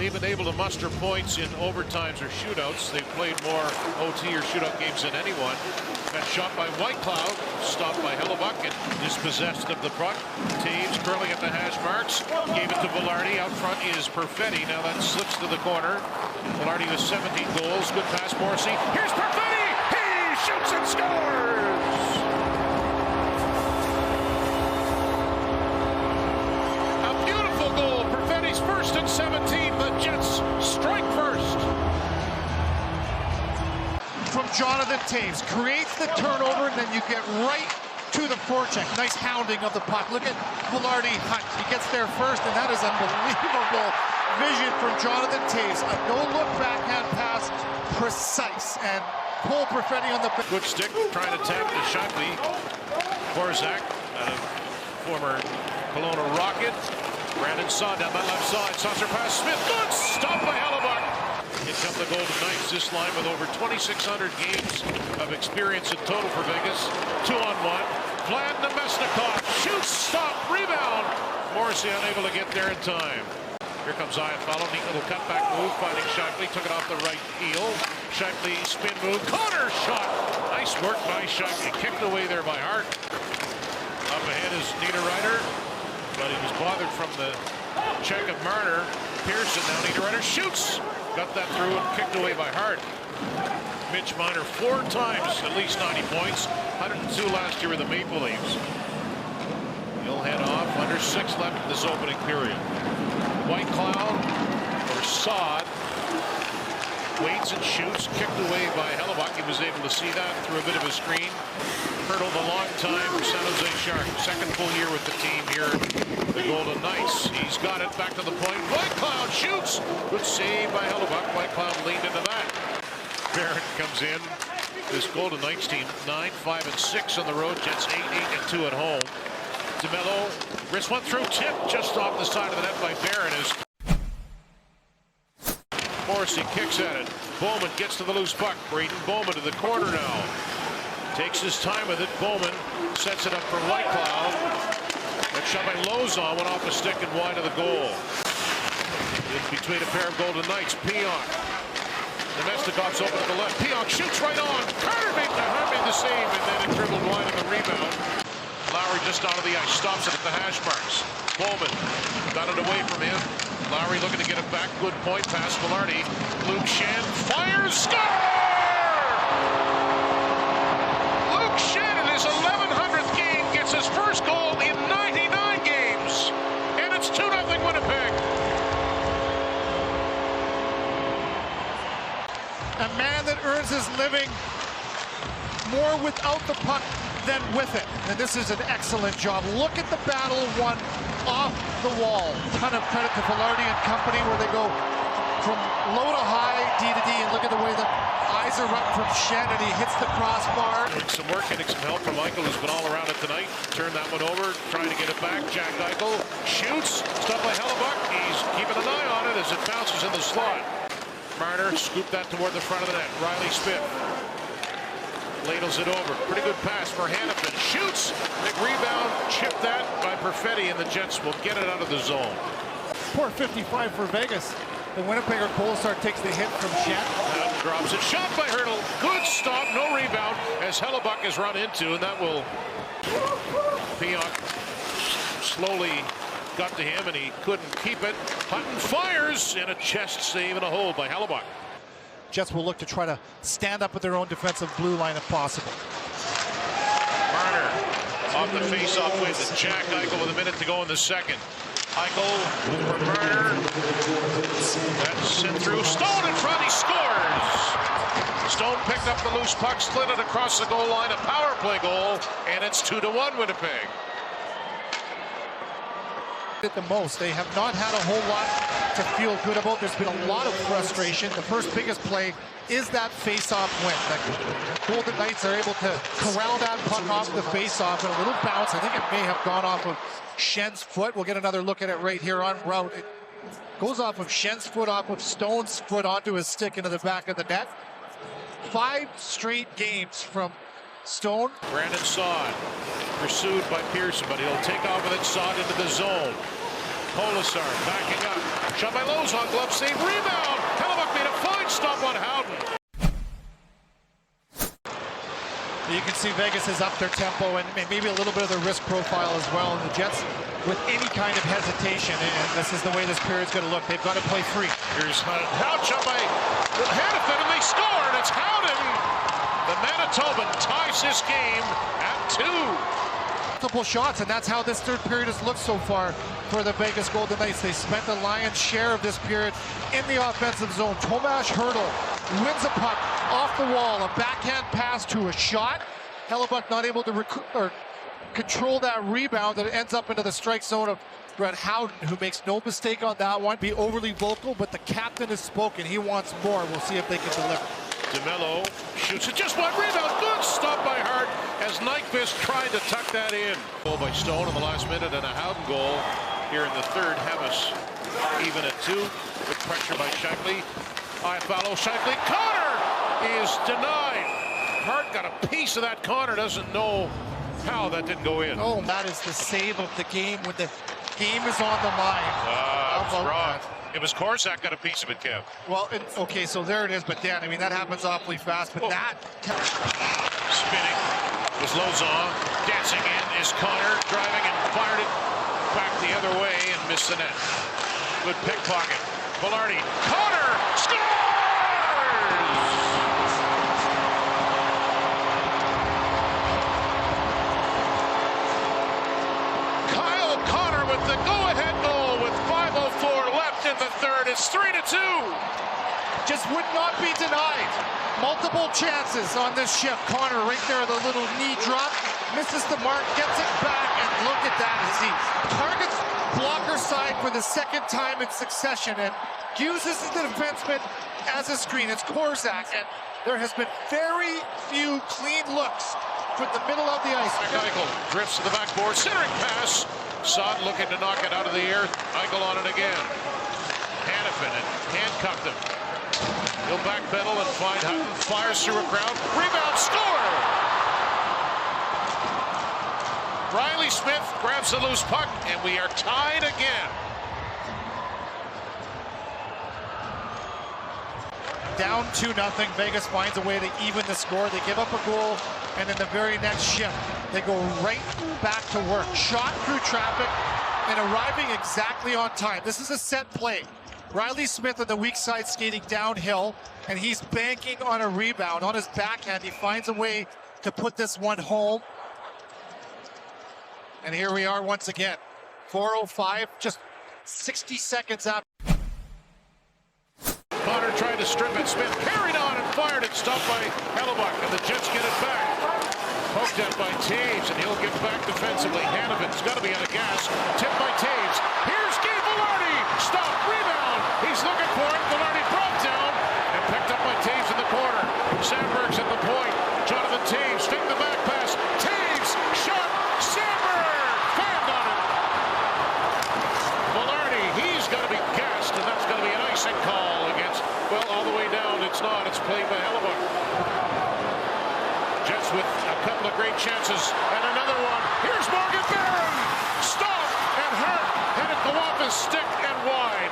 they've been able to muster points in overtimes or shootouts. They've played more OT or shootout games than anyone. That shot by Whitecloud, stopped by Hellebuck and dispossessed of the puck. Taves curling at the hash marks, gave it to Velarde. Out front is Perfetti. Now that slips to the corner. Velarde with 17 goals. Good pass, Morrissey. Here's Perfetti! He shoots and scores! A beautiful goal. Perfetti's first and 17. The Jets strike first. From Jonathan Taves, creates the turnover, and then you get right to the forecheck. Nice hounding of the puck. Look at Velarde Hunt. He gets there first, and that is unbelievable vision from Jonathan Taves. A no-look backhand pass, precise, and pull Perfetti on the... Good stick, trying to tap the Shockley. Borzak, former Kelowna Rocket. Brandon Saw down that left side. Saucer pass, Smith. Good stop by Hellebuck. Here come the Golden Knights, this line with over 2,600 games of experience in total for Vegas. 2-on-1. Vlad Nemesnikov shoots, stop, rebound. Morrissey unable to get there in time. Here comes Iafallo, neat little cutback move, finding Shockley, took it off the right heel. Shockley spin move, corner shot. Nice work by Shockley, kicked away there by Hart. Up ahead is Niederreiter, but he was bothered from the check of Marner. Pearson, now Niederreiter shoots. Got that through and kicked away by Hart. Mitch Marner 4 times, at least 90 points. 102 last year with the Maple Leafs. He'll head off. Under 6 left in this opening period. Whitecloud or Sod waits and shoots. Kicked away by Hellebuck. He was able to see that through a bit of a screen. Hurdled a long time for San Jose Sharks. Second full year with the team here, the Golden Knights. He's got it back to the point. Whitecloud shoots. Good save by Hellebuck. Whitecloud leaned into that. Barrett comes in. This Golden Knights team 9-5-6 on the road. Jets 8-8-2 at home. DeMello, wrist went through, tip just off the side of the net by Barrett. Morrissey kicks at it. Bowman gets to the loose puck. Braden Bowman to the corner now. Takes his time with it. Bowman sets it up for Whitecloud. That shot by Lozon went off the stick and wide of the goal. In between a pair of Golden Knights. Pionk. Nemestikov's open to the left. Pionk shoots right on. Carter made the save, and then it dribbled wide on the rebound. Lowry just out of the ice. Stops it at the hash marks. Bowman got it away from him. Lowry looking to get it back. Good point pass. Velarde. Luke Shen fires. Score! Shen in his 1100th game gets his first goal in 99 games, and it's 2-0 Winnipeg. A man that earns his living more without the puck than with it, and this is an excellent job. Look at the battle won off the wall. Ton of credit to Velarde and company, where they go from low to high, D to D, and look at the way the eyes are up from Shen, and he hits the crossbar. Some work, getting some help from Eichel, who's been all around it tonight. Turn that one over, trying to get it back. Jack Eichel shoots, stuff by Hellebuck. He's keeping an eye on it as it bounces in the slot. Marner scooped that toward the front of the net. Riley Smith ladles it over. Pretty good pass for Hannafin. Shoots, big rebound, chipped that by Perfetti, and the Jets will get it out of the zone. Poor 55 for Vegas. The Winnipegger Kolesar takes the hit from Shen. Drops it. Shot by Hurdle. Good stop. No rebound as Hellebuck is run into, and that will... Pionk slowly got to him, and he couldn't keep it. Hutton fires, and a chest save and a hold by Hellebuck. Jets will look to try to stand up with their own defensive blue line if possible. Marner off the face-off with Jack Eichel with a minute to go in the second. Eichel for Marner. That's sent through. Stone in front. He scores. Stone picked up the loose puck, slid it across the goal line. A power play goal, and it's 2-1 Winnipeg. At the most, they have not had a whole lot to feel good about. There's been a lot of frustration. The first biggest play is that face-off win. The Golden Knights are able to corral that puck off the face-off and a little bounce. I think it may have gone off of Shen's foot. We'll get another look at it right here on route. It goes off of Shen's foot, off of Stone's foot, onto his stick into the back of the net. 5 straight games from Stone. Brandon Saad pursued by Pearson, but he'll take off with it. Saad into the zone. Polisar backing up. Shot by Lozon, glove save, rebound. Hellebuck made a fine stop on Howden. You can see Vegas has upped their tempo and maybe a little bit of the risk profile as well. And the Jets with any kind of hesitation, and this is the way this period's going to look. They've got to play free. Here's Howden, shot by Hannafin, and they score, and it's Howden. The Manitoban ties this game at 2. Multiple shots, and that's how this third period has looked so far for the Vegas Golden Knights. They spent the lion's share of this period in the offensive zone. Tomas Hertl wins a puck off the wall, a backhand pass to a shot. Hellebuck not able to control that rebound, and it ends up into the strike zone of Brett Howden, who makes no mistake on that one. Be overly vocal, but the captain has spoken. He wants more. We'll see if they can deliver. DeMello shoots it, just one rebound, good stop by Hart as Nyquist tried to tuck that in. Goal by Stone in the last minute, and a Howden goal here in the third. Hamas even at 2. Good pressure by Shankly. I follow Shankly. Connor is denied. Hart got a piece of that. Connor doesn't know how that didn't go in. Oh, that is the save of the game when the game is on the line. Wrong. It was Korczak got a piece of it, Kev. Well, okay, so there it is, but Dan, I mean, that happens awfully fast, but that... Spinning was Lozon, dancing in is Connor, driving and fired it back the other way and missed the net. Good pickpocket. Velarde, Connor scores! Kyle Connor with the go-ahead goal with 5:04 left in the third. It's 3-2. Just would not be denied. Multiple chances on this shift. Connor right there, the little knee drop, misses the mark, gets it back, and look at that as he targets blocker side for the second time in succession and uses the defenseman as a screen. It's Korczak, and there has been very few clean looks for the middle of the ice. Eichel drifts to the backboard, centering pass. Sod looking to knock it out of the air. Eichel on it again. Hannafin and handcuffed him. He'll backpedal and find Hutton. Fires through a crowd. Rebound, score! Riley Smith grabs the loose puck, and we are tied again. Down 2-0. Vegas finds a way to even the score. They give up a goal, and in the very next shift, they go right back to work. Shot through traffic and arriving exactly on time. This is a set play. Riley Smith on the weak side skating downhill, and he's banking on a rebound. On his backhand, he finds a way to put this one home. And here we are once again. 4:05, just 60 seconds after. Connor tried to strip it. Smith carried on and fired it. Stopped by Hellebuck, and the Jets get it back. Poked at by Taves, and he'll get back defensively. Hannafin's got to be on the gas. Tipped by Taves. Here's Gabe Velarde. Stop. Rebound. He's looking for it. Velarde brought down and picked up by Taves in the corner. Sandberg's at the point. Jonathan Taves. Take the back pass. Taves. Shot. Sandberg. Found on it. Velarde. He's got to be gassed, and that's going to be an icing call against, well, all the way down. It's not. It's played by Hellebuck. Jets with a couple of great chances, and another one. Here's Morgan Barron. Stop and hurt. Had it go off his stick and wide.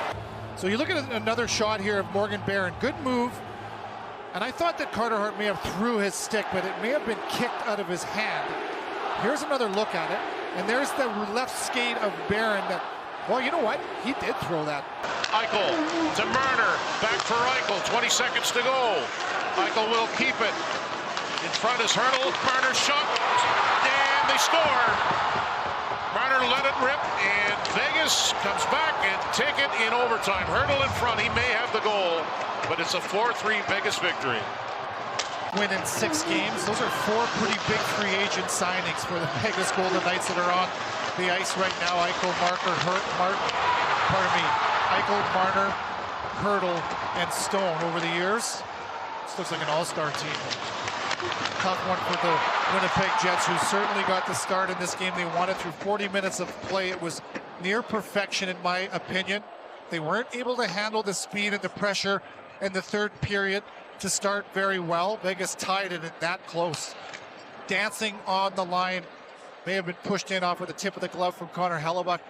So you look at another shot here of Morgan Barron. Good move. And I thought that Carter Hart may have threw his stick, but it may have been kicked out of his hand. Here's another look at it. And there's the left skate of Barron. Well, you know what? He did throw that. Eichel to Marner. Back for Eichel. 20 seconds to go. Eichel will keep it. In front is Hertl. Marner shot. And they score. Marner let it rip. And Vegas comes back and take it in overtime. Hertl in front. He may have the goal. But it's a 4-3 Vegas victory. Win in 6 games. Those are 4 pretty big free agent signings for the Vegas Golden Knights that are on the ice right now. Eichel, Eichel, Marner, Hertl, and Stone over the years. This looks like an all-star team. Tough one for the Winnipeg Jets, who certainly got the start in this game. They won it through 40 minutes of play. It was near perfection, in my opinion. They weren't able to handle the speed and the pressure in the third period to start very well. Vegas tied it at that close. Dancing on the line, may have been pushed in off with the tip of the glove from Connor Hellebuck.